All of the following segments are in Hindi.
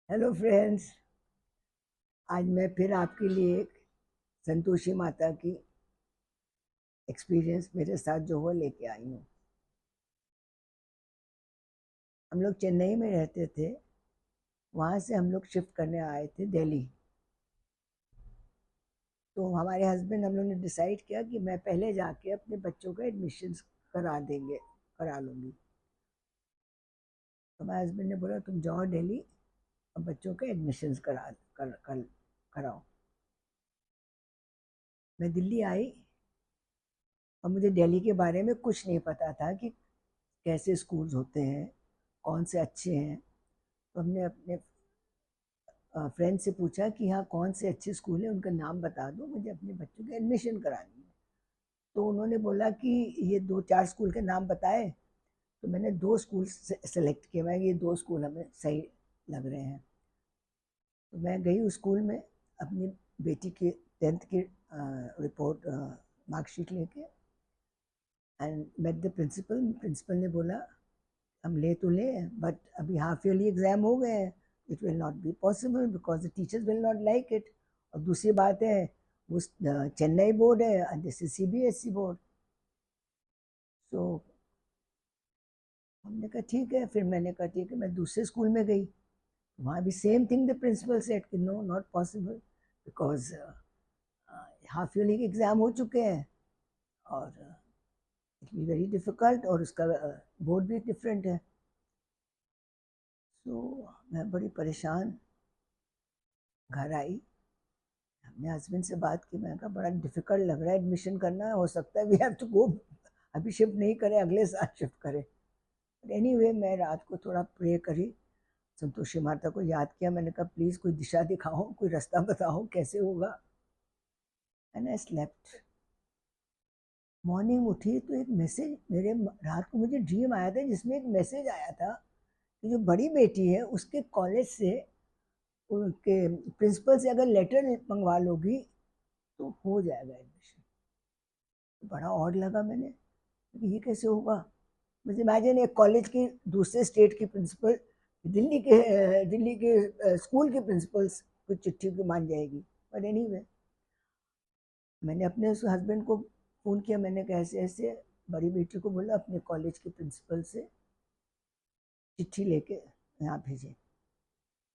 Hello friends. आज मैं फिर आपके लिए एक संतोषी माता की एक्सपीरियंस मेरे साथ जो हुआ लेके आई हूँ। हम लोग चेन्नई में रहते थे। वहाँ से हम लोग शिफ्ट करने आए थे दिल्ली। तो हमारे हस्बैंड हम लोग ने डिसाइड किया कि मैं पहले जाके अपने बच्चों का एडमिशन करा लूँगी। तो हमारे हस्बैंड ने बोला तुम जाओ दिल्ली और बच्चों का एडमिशन कराओ। मैं दिल्ली आई और मुझे दिल्ली के बारे में कुछ नहीं पता था कि कैसे स्कूल्स होते हैं, कौन से अच्छे हैं। तो हमने अपने फ्रेंड से पूछा कि यहाँ कौन से अच्छे स्कूल हैं, उनका नाम बता दो, मुझे अपने बच्चों की एडमिशन करानी है। तो उन्होंने बोला कि ये दो चार स्कूल के नाम बताए। तो मैंने दो स्कूल सेलेक्ट किए। मैं ये दो स्कूल हमें सही लग रहे हैं। तो मैं गई उस स्कूल में अपनी बेटी की 10th की रिपोर्ट मार्कशीट लेके and met the principal. Principal ने बोला हम ले तो ले, बट अभी हाफ ईयरली एग्जाम हो गए हैं, it will not be possible because the teachers will not like it. और दूसरी बात है वो चेन्नई बोर्ड है और दिस इज सीबीएसई बोर्ड। सो हमने कहा ठीक है। फिर मैंने कहा ठीक है, मैं दूसरे स्कूल में गई। वहाँ भी same thing, the principal said कि no not possible because half yearly के एग्जाम हो चुके हैं और इट विल वेरी डिफिकल्ट और उसका बोर्ड भी डिफरेंट है। सो मैं बड़ी परेशान घर आई। अपने हस्बैंड से बात की। मैंने कहा बड़ा डिफिकल्ट लग रहा है एडमिशन करना, हो सकता है वी हैव टू गो, अभी शिफ्ट नहीं करें, अगले साल शिफ्ट करें। बट एनीवे मैं रात को थोड़ा प्रे करी, संतोषी माता को याद किया। मैंने कहा प्लीज़ कोई दिशा दिखाओ, कोई रास्ता बताओ कैसे होगा। And I slept. मॉर्निंग उठी तो एक मैसेज मेरे, रात को मुझे ड्रीम आया था जिसमें एक मैसेज आया था कि जो बड़ी बेटी है उसके कॉलेज से, उनके प्रिंसिपल से अगर लेटर मंगवा लोगी तो हो जाएगा एडमिशन। बड़ा ऑड लगा मैंने, ये कैसे होगा। मुझे इमेजिन एक कॉलेज की दूसरे स्टेट की प्रिंसिपल दिल्ली के स्कूल के प्रिंसिपल्स कुछ चिट्ठी को मान जाएगी। बट एनीवे मैंने अपने उस हस्बैंड को फ़ोन किया। मैंने कहा ऐसे ऐसे, बड़ी बेटी को बोला अपने कॉलेज के प्रिंसिपल से चिट्ठी लेके यहाँ भेजे।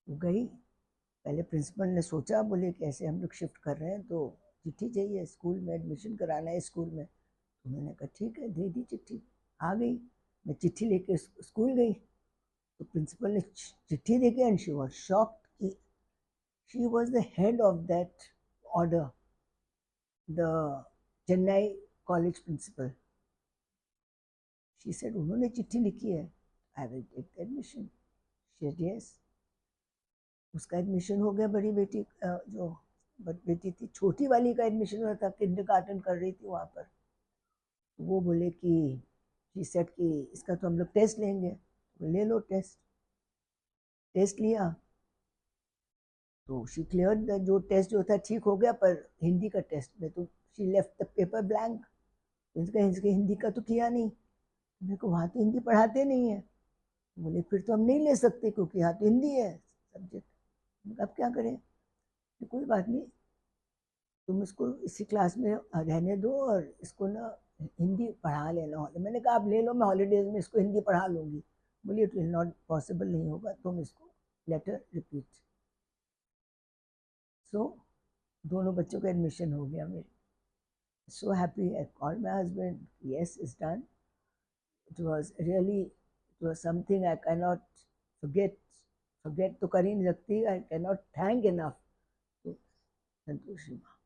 वो गई। पहले प्रिंसिपल ने सोचा, बोले कि ऐसे हम लोग शिफ्ट कर रहे हैं तो चिट्ठी चाहिए, स्कूल में एडमिशन कराना है स्कूल में। तो मैंने कहा ठीक है, दे दी चिट्ठी। आ गई। मैं चिट्ठी लेके स्कूल गई तो प्रिंसिपल ने चिट्ठी देखी एंड शी वाज शॉक्ड कि she was the head of that order, the Chennai college principal. She said उन्होंने चिट्ठी लिखी है, I will take the admission. She said yes. उसका एडमिशन हो गया। बड़ी बेटी जो बेटी थी, छोटी वाली का एडमिशन हुआ था, किंडरगार्टन कर रही थी वहाँ पर। वो बोले कि शी सेड कि इसका तो हम लोग टेस्ट लेंगे। तो ले लो टेस्ट। टेस्ट लिया तो शी क्लियर, जो टेस्ट जो था ठीक हो गया, पर हिंदी का टेस्ट में तो she left the paper blank. इसका हिंदी का तो किया नहीं। मेरे को वहाँ तो हिंदी पढ़ाते नहीं है। बोले फिर तो हम नहीं ले सकते क्योंकि यहाँ तो हिंदी है सब्जेक्ट। अब क्या करें। तो कोई बात नहीं, तुम इसको इसी क्लास में रहने दो और इसको ना हिंदी पढ़ा लेना। मैंने कहा आप ले लो, मैं हॉलीडेज में इसको हिंदी पढ़ा लूँगी। बोलिए इट विल नॉट पॉसिबल, नहीं होगा, तुम इसको लेटर रिपीट। सो दोनों बच्चों का एडमिशन हो गया मेरे। So happy. I called my husband. Yes, it's done. It was really, it was something I cannot forget. Forget to कर ही नहीं सकती. I cannot thank enough to Santoshi Ma.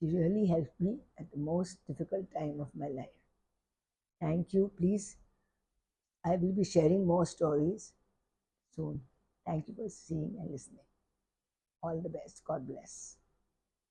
She really helped me at the most difficult time of my life. Thank you. Please, I will be sharing more stories soon. Thank you for seeing and listening. All the best. God bless.